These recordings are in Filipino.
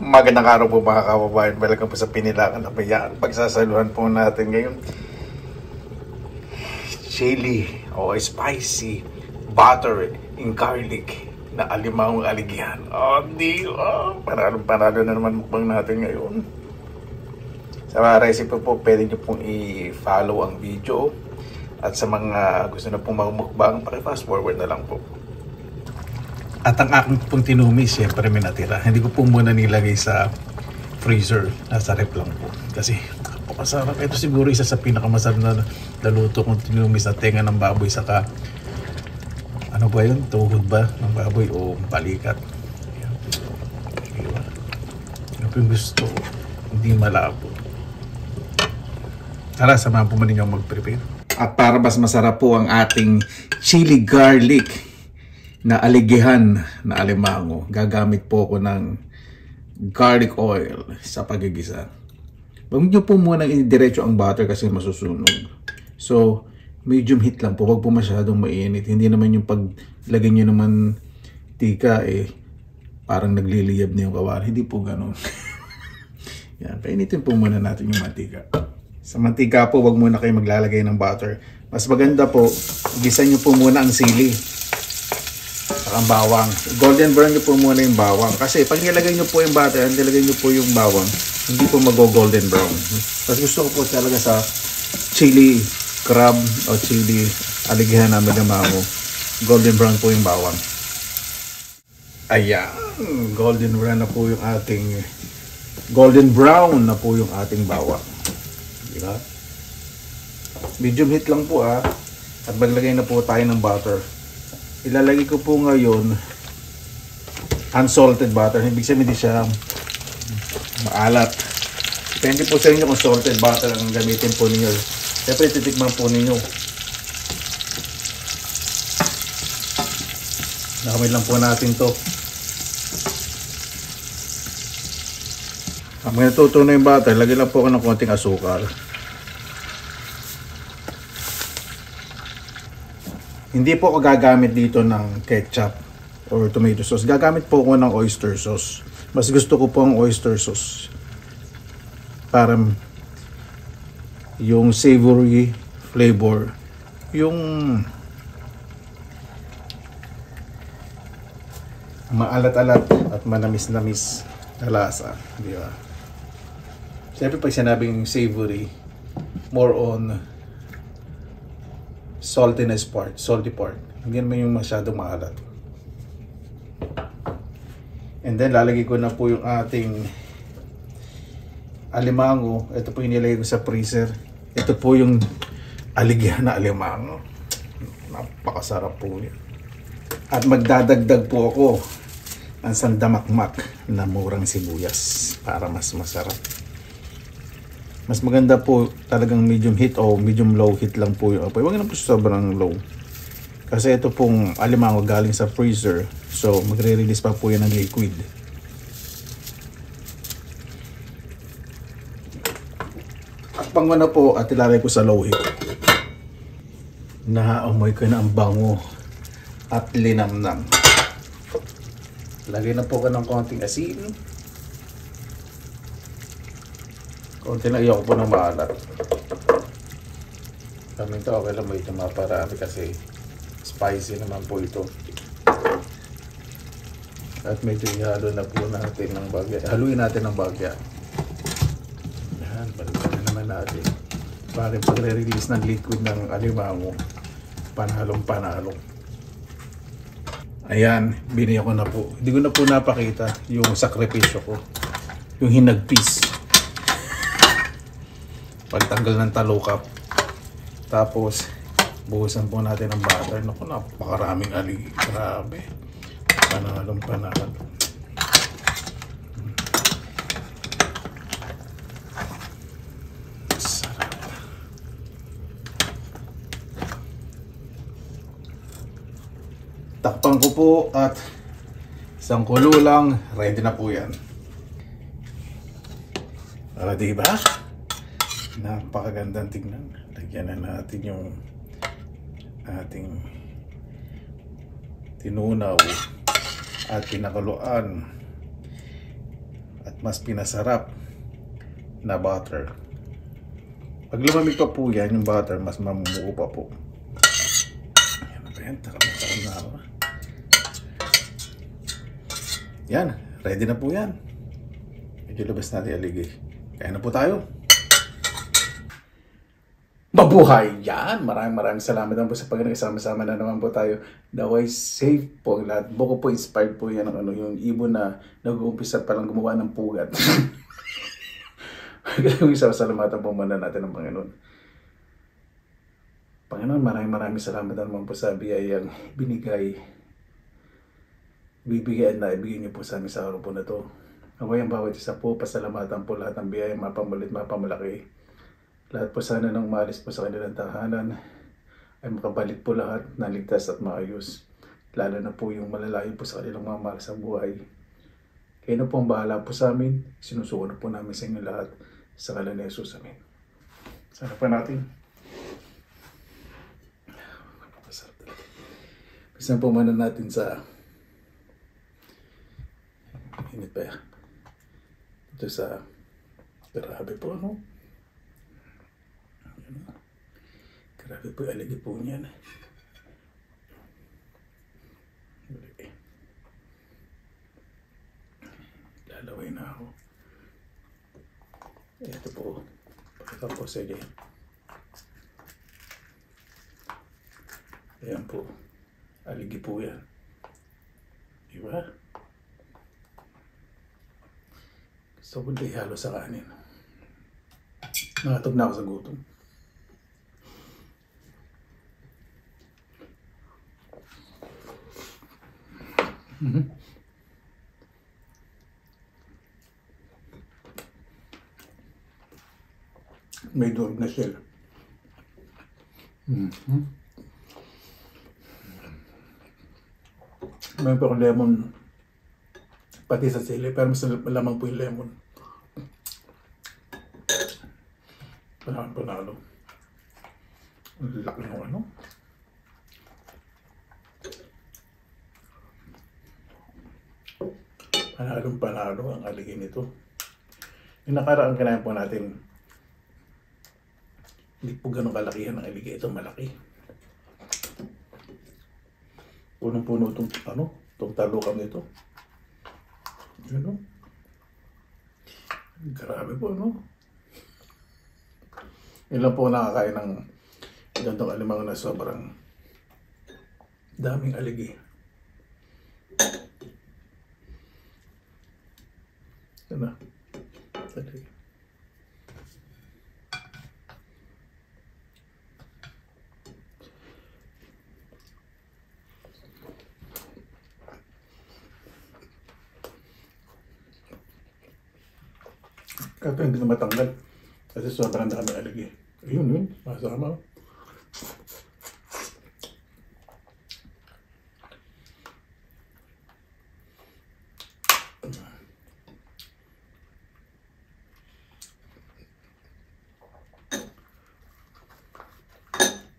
Magandang araw po mga kababayan. Welcome po sa Pinilakan na Bayan. Pagsasaluhan po natin ngayon chili o spicy butter and garlic na alimang aligihan. Panalo na naman mukbang natin ngayon. Sa mga recipe po, pwede nyo pong i-follow ang video. At sa mga gusto na pong magmukbang, paki-fast forward na lang po. At ang aking pong tinumi, siyempre may natira. Hindi ko po muna nilagay sa freezer. Nasa rep lang po. Kasi napakasarap. Ito siguro isa sa pinakamasarap na naluto kong tinumi sa tenga ng baboy. Saka, ano ba yun? Tuhod ba ng baboy o balikat? Ano po yung gusto ko? Hindi malabo. Tara, samahan po man ninyong mag-prepare. At para mas masarap po ang ating chili garlic na aligihan na alimango, gagamit po ako ng garlic oil sa pagigisa. Huwag nyo po muna i-diretso ang butter kasi masusunog. So, medium heat lang po. Huwag po masyadong mainit. Hindi naman yung paglagay nyo naman tika parang nagliliyab na yung kawali. Hindi po ganun. Yan, painitin po muna natin yung mantika. Sa mantika po, huwag muna kayo maglalagay ng butter. Mas maganda po, gisa nyo po muna ang sili. Ang bawang. Golden brown nyo po muna yung bawang. Kasi pag nilagay nyo po yung butter, nilagay nyo po yung bawang, hindi po mag-golden brown. Tapos gusto ko po talaga sa chili crab o chili aligihan namin ng mamo, golden brown po yung bawang. Ayan. Golden brown na po yung ating bawang. Diba? Medium heat lang po at maglagay na po tayo ng butter. Ilalagay ko po ngayon unsalted butter. Ibig sabihin hindi siya maalat. Depende po sa inyo kung salted butter ang gamitin po ninyo. Siyempre titikman po ninyo. Nakamay lang po natin to. Habang natuto na yung butter, lagyan lang po ako ng konting asukal. Hindi po ako gagamit dito ng ketchup or tomato sauce. Gagamit po ako ng oyster sauce. Mas gusto ko po ang oyster sauce. Para yung savory flavor, yung maalat-alat at manamis-namis na lasa. Di ba? Siyempre pag sinabing savory, more on salty part. Hindi naman yung masyadong maalat. And then lalagay ko na po yung ating alimango. Ito po yung nilagay ko sa freezer. Ito po yung aligihan na alimango. Napakasarap po yan. At magdadagdag po ako ng sandamakmak na murang sibuyas para mas masarap. Mas maganda po talagang medium heat o medium low heat lang po yung apoy. Huwag na po sobrang low. Kasi ito pong alimango galing sa freezer. So magre-release pa po yan ng liquid. Takpan ko na po at ilalagay ko sa low heat. Naamoy ko na ang bango at linamnam. Lagay na po ko ng konting asin. Konti na ayoko po ng maalat. Kami ito, okay lang mo ito maparami kasi spicy naman po ito. At medyo ihalo na po natin ng bagya. Haluin natin ng bagya. Yan, balikan na naman natin. Bakit pagre-release ng liquid ng alimango, panalong. Ayan, binigyan ko na po. Hindi ko na po napakita yung sakripisyo ko. Yung hinagpis. Pagtanggal ng talukap. Tapos buhusan po natin ng butter. Naku, napakaraming aligi. Grabe. Panalong. Sarap. Takpan ko po at isang kulo lang. Ready na po yan. Para diba? Napakagandang tignan. Lagyan na natin yung ating tinunaw at pinakuluan at mas pinasarap na butter. Pag lumamig pa po yan, yung butter, mas mamumuo pa po. Yan na ba yan? Takam na ako. Yan, ready na po yan. Medyo labas natin aligay. Kaya na po tayo. Mabuhay yan! Maraming salamat naman po sa pagkakasama-sama na naman po tayo. Naway safe po ang lahat. Buko po inspired po yan ng yung ibon na nag-uumpisa palang gumawa ng pugat. Yung isa, salamatan po muna natin ng Panginoon. Panginoon, maraming salamat naman po sa biyayang binigay. Bibigyan na ibigay niyo po sa amin sa araw po na to. Naway ang bawat isa po, pasalamatan po lahat ng biyayang mapamulit, mapamalaki. Lahat po sana nang maalis po sa kanilang tahanan ay makabalik po lahat na ligtas at maayos. Lalo na po yung malalayo po sa kanilang mga mahal sa buhay. Kayo na po ang bahala po sa amin. Sinusuko na po namin sa inyo lahat sa ngalan ni Jesus. Amen. Sana pa natin. Kasi po muna natin sa init pa yan. Ito sa grabe po, ano? Grabe po yung aligi po niyan. Lalaway na ako. Ito po. Pakita po sa inyo. Ayan po. Aligi po yan. Diba? Gusto ko ihalo sa kanin. Nakatog na ako sa gutom. May durog na shell. May pa akong lemon pati sa sili, pero mas lamang po yung lemon. Panalo. Ang laki ng ano. Panalo ang aligi nito. Yung nakaraan kinain po natin, hindi po ganun kalakihan ng aligi. Ito malaki. Punong-puno itong talukang ito. Yun o. Grabe po, no? Ilan po nakakain ng gantong alimango na sobrang daming aligi. Yan na. Aligi. Kato hindi na matanggal kasi sobrang dami aligi. Ayun, masama.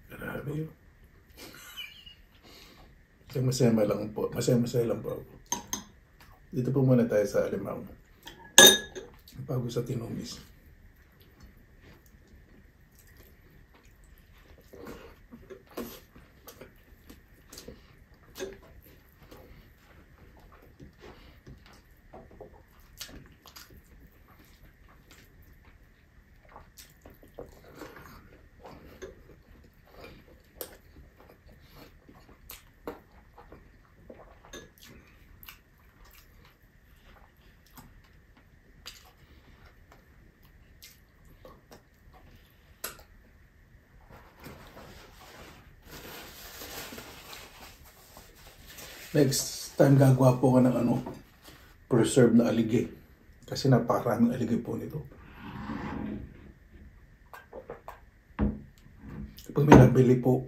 Grabe yun. Masaya lang po ako. Dito po muna tayo sa alimango. Bago sa tinumis. Next time gagawa po ko ng preserve na aligi. Kasi napakaraming aligi po nito. Kapag may nabili po,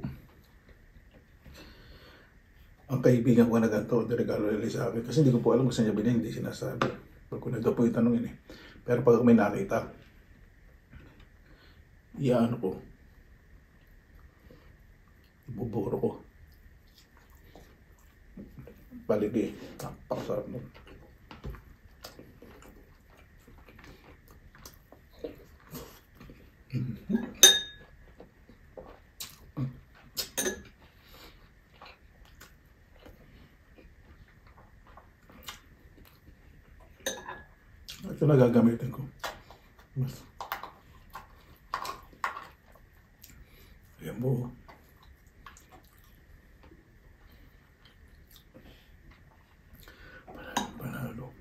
ang kaibigan ko na ganito, regalo nila sa akin. Kasi hindi ko po alam kung saan niya bilhin, hindi sinasabi. Pag kung ito po yung tanongin eh. Pero pag may nakita, iyaano ko. Ibuburo ko. Baligi. Napakasarap mo. Ito na gagamitin ko. Mas. Ayan po. Panalo.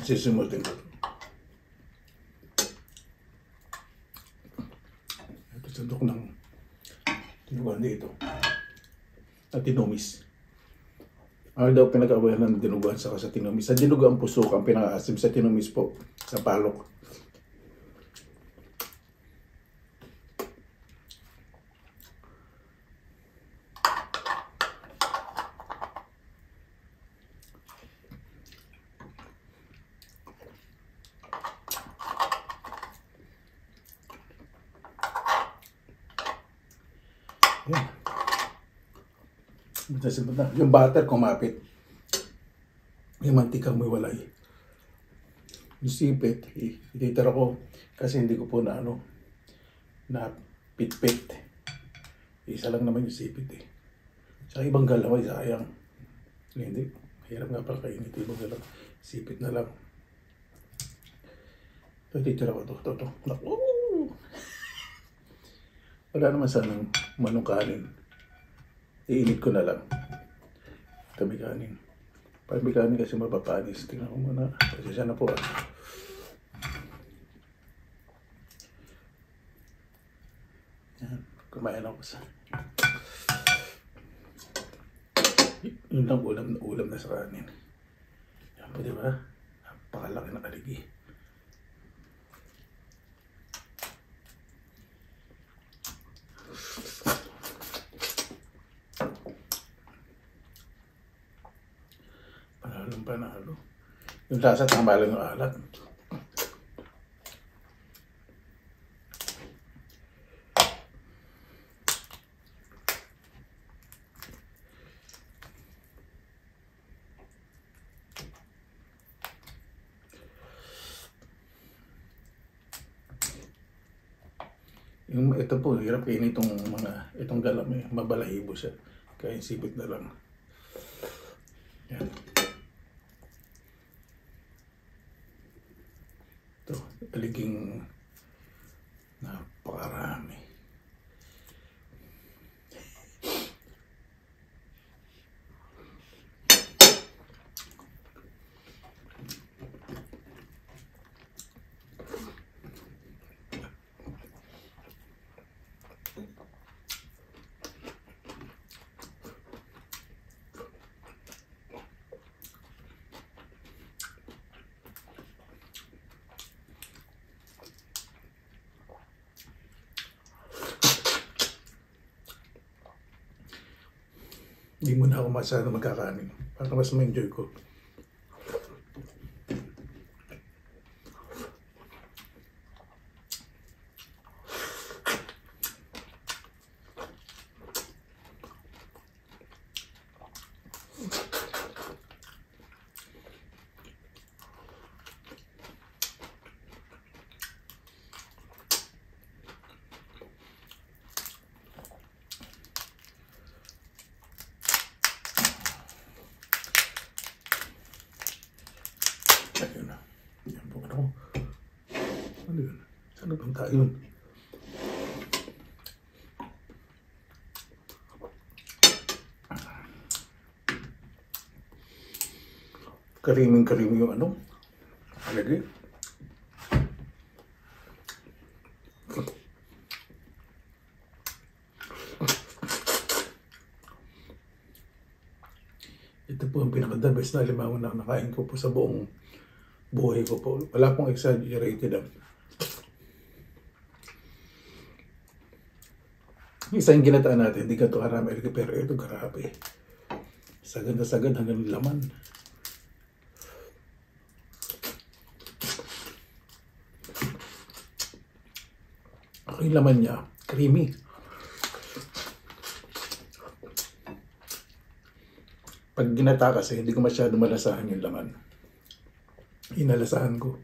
Sisimutin ko. Ito sandok ng tinugan dito. At tinumis. Ano daw pinag-awayan ng dinuguan sa tinumis? Sa dinuguan pusok ang pinaka-asim, sa tinumis po, sa palok. Yan. Yung butter kumapit. Yung mantika may walay. Yung sipit, ititira ko kasi hindi ko po na pit-pit. Isa lang naman yung sipit eh. Sa ibang galaway, sayang. Hindi, mahirap nga pala kainit. Ibang galaw, sipit na lang. Ititira ko ito. Naku! Wala naman sanang manong kanin. Iinit ko na lang. Tabi kanin. Tabi kanin kasi mapapanis. Tingnan ko muna. Kasi siya na po. Yan. Kumain ako sa... Yun lang ulam na sa kanin. Yan po, diba? Napakalaki na kaligi. Panalo. Yung lasa tama lang yung alat. Ito po, hirap kainin itong galam eh. Mabalahibo siya. Kaya sipit na lang. Yan. Ito, aliging napakarami. Hindi mo na ako masyado magkakanin. Para mas ma-enjoy ko. Ayun na. Yan po ano. Ano yun? Saan na punta yun? Kariming-kariming yung ano. Lagi. Ito po ang pinaka-the best na alimango na nakain ko po sa buong buhay ko po. Wala pong exaggerated. Isa yung ginataan natin, hindi ka ito karami, pero ito grabe. Sagad na sagad hanggang laman. Ang laman niya, creamy. Pag ginata kasi, hindi ko masyado malasahan yung laman. Inalasahan ko.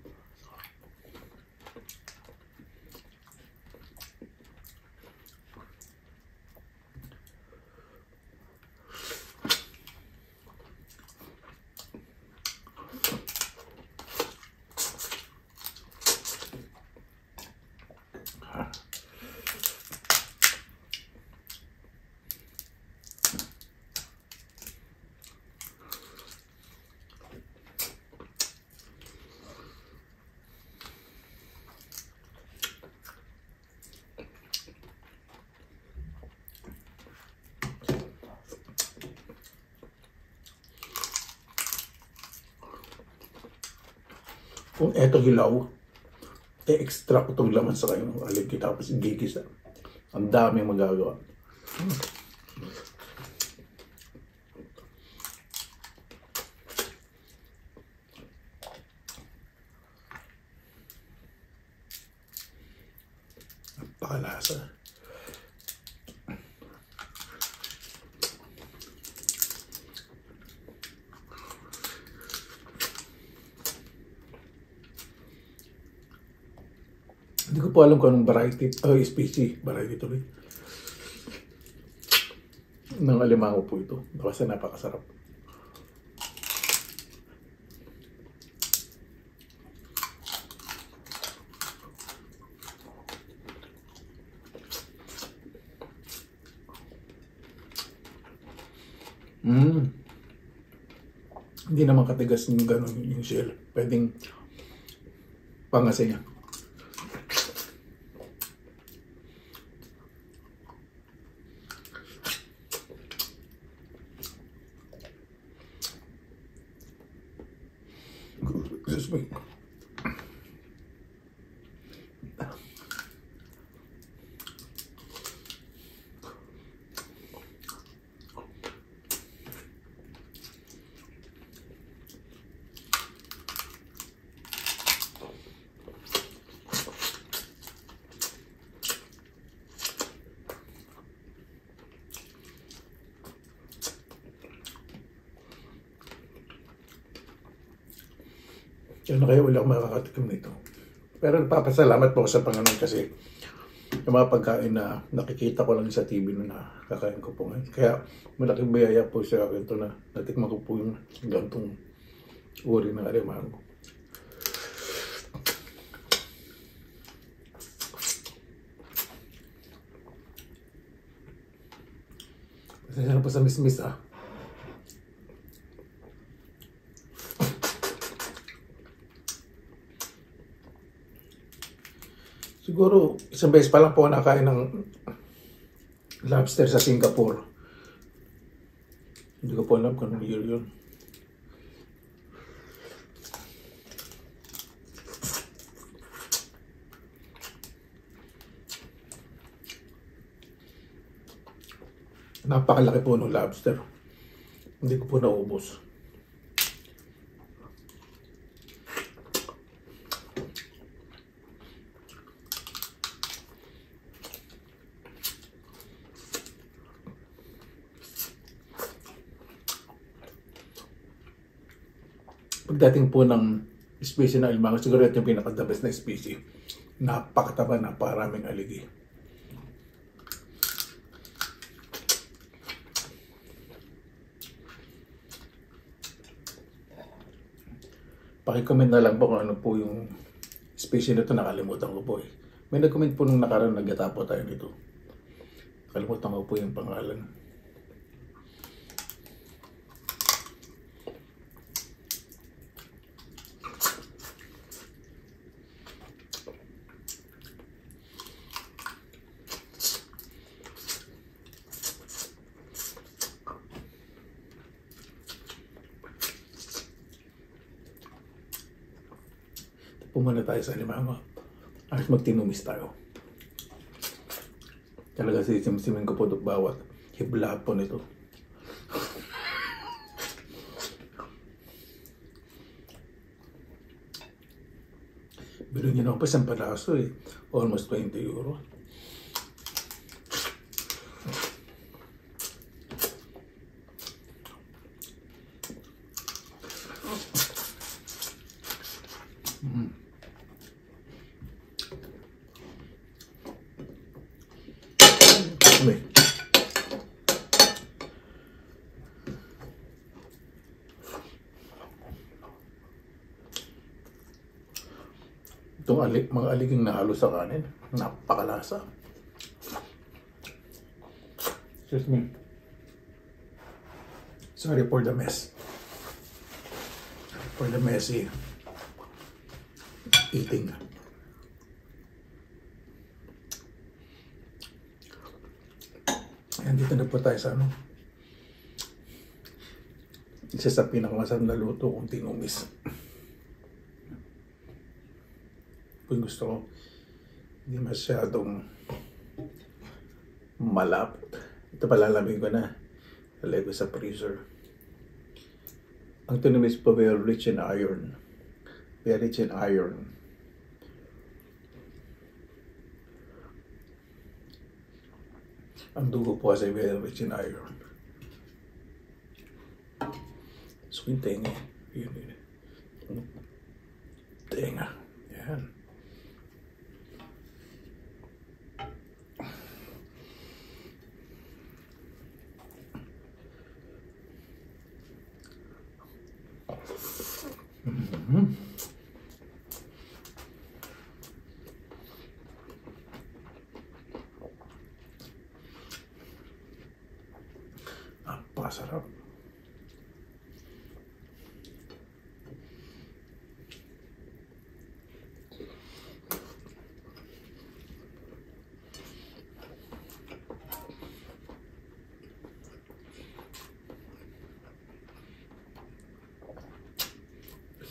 Kung eto hilaw, i-extract ko itong laman sa kayo ng aligid tapos gigisa. Ang daming magagawa. Napakalasa. Hindi ko po alam kung anong variety, variety tuloy. Ng alimango po ito. Basta napakasarap. Hindi naman katigas yung gano'n yung shell. Pwedeng pangasin niya. Excuse me. Kaya na kaya wala akong makakatikim nito. Pero nagpapasalamat po sa Panginoon kasi yung mga pagkain na nakikita ko lang sa TV na kakain ko po ngayon. Kaya malaking biyaya po sa akin ito na natikman ko po yung gantong uri ng alimango. Pasensya na po sa miss-miss ah. Siguro, isang beses pa lang po nakain ng lobster sa Singapore. Hindi ko po alam kung anong year yun. Napakalaki po ng lobster. Hindi ko po naubos. Pagdating po ng species na alimango, siguro ito yung pinaka-the best na species. Napakataba, napakaraming aligi. Pakicomment na lang po kung ano po yung species na ito, nakalimutan ko po eh. May nag-comment po nung nakaraan, nagkatapo tayo nito. Nakalimutan ko po yung pangalan. Pumana tayo sa alimango. Ayos magtinumis tayo. Talaga sisimsimin ko po ito bawat hibla po nito. Bilhin nyo naman pa isang palaso eh. Almost 20 euro. Itong mga aliging na halo sa kanin, napakalasa. Excuse me. Sorry for the mess. For the messy eating. Ayan, dito na po tayo sa isa sa pinakamasarap na luto kung tinumis. Kung gusto ko, hindi masyadong malapot. Ito palalamig ko na. Lalagay ko sa freezer. Ang tinumis po very rich in iron. Very rich in iron. Ang dugo po kasi very rich in iron. So yung tenga. Yun. Tenga. Yan. Napakasarap.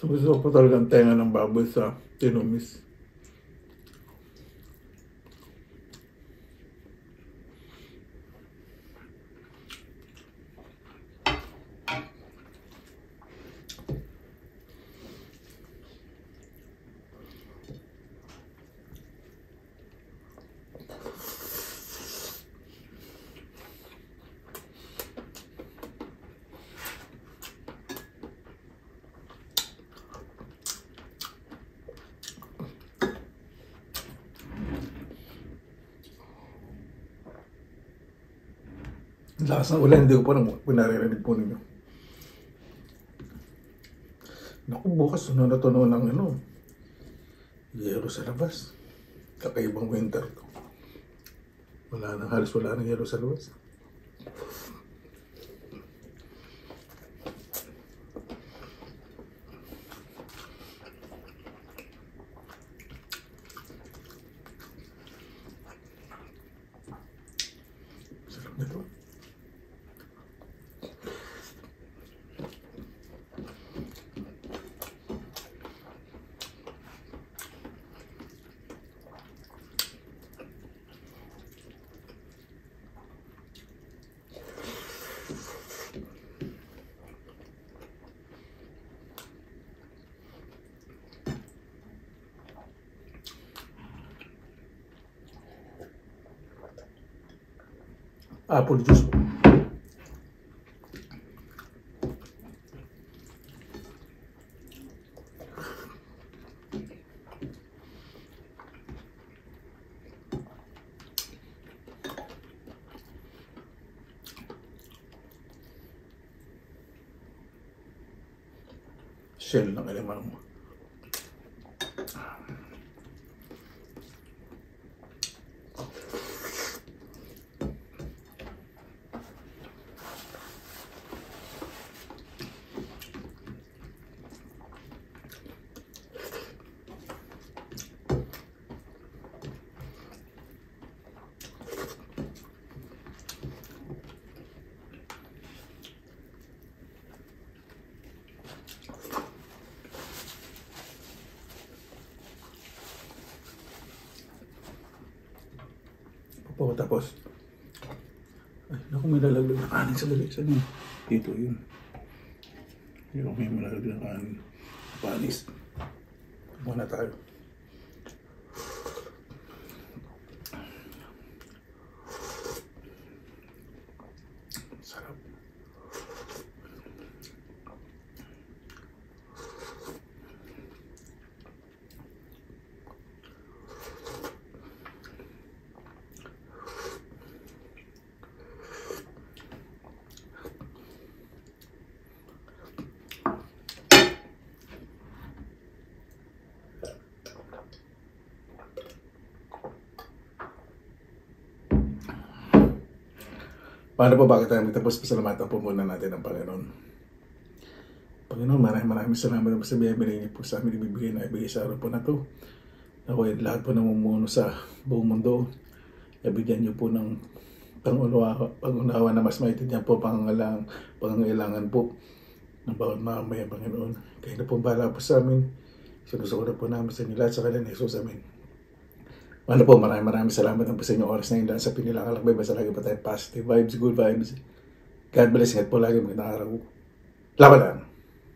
Gusto ko talagang tenga ng baboy sa tinumis. Lakas ng ulan, hindi ko parang pinaririnig po ninyo. Naku, bukas tuno na tuno ng yero sa labas. Kakaibang winter to. Halos wala nang yero sa labas. Sarap nito. Apple juice po. Shell ng alimango. Tapos, ay, naku, may lalaglag na kanin sa galit. Saan yun? Dito yun. Yung may malalaglag na kanin. Panis. Muna tayo. Sarap. Paano po bakit tayo magtapos? Pasalamatan po muna natin ang Panginoon. Panginoon, maraming salamat po sa biyaya niyo po sa amin ibibigay na ibigay sa araw po na to. Ako lahat po namumuno sa buong mundo. Ibigyan niyo po ng pangunawa na mas maintindihan po pangangailangan po ng bawat mamamayan, Panginoon. Kayo na po bahala po sa amin. Sinusukuran po namin sa inyo lahat sa kanya ni Jesus. Amen. Ano po, maraming salamat po sa inyong oras na yun. Sa pinilangalakbay, basta lagi pa tayo positive vibes, good vibes. God bless. Ingat po lagi. Magandang araw. Laban lang.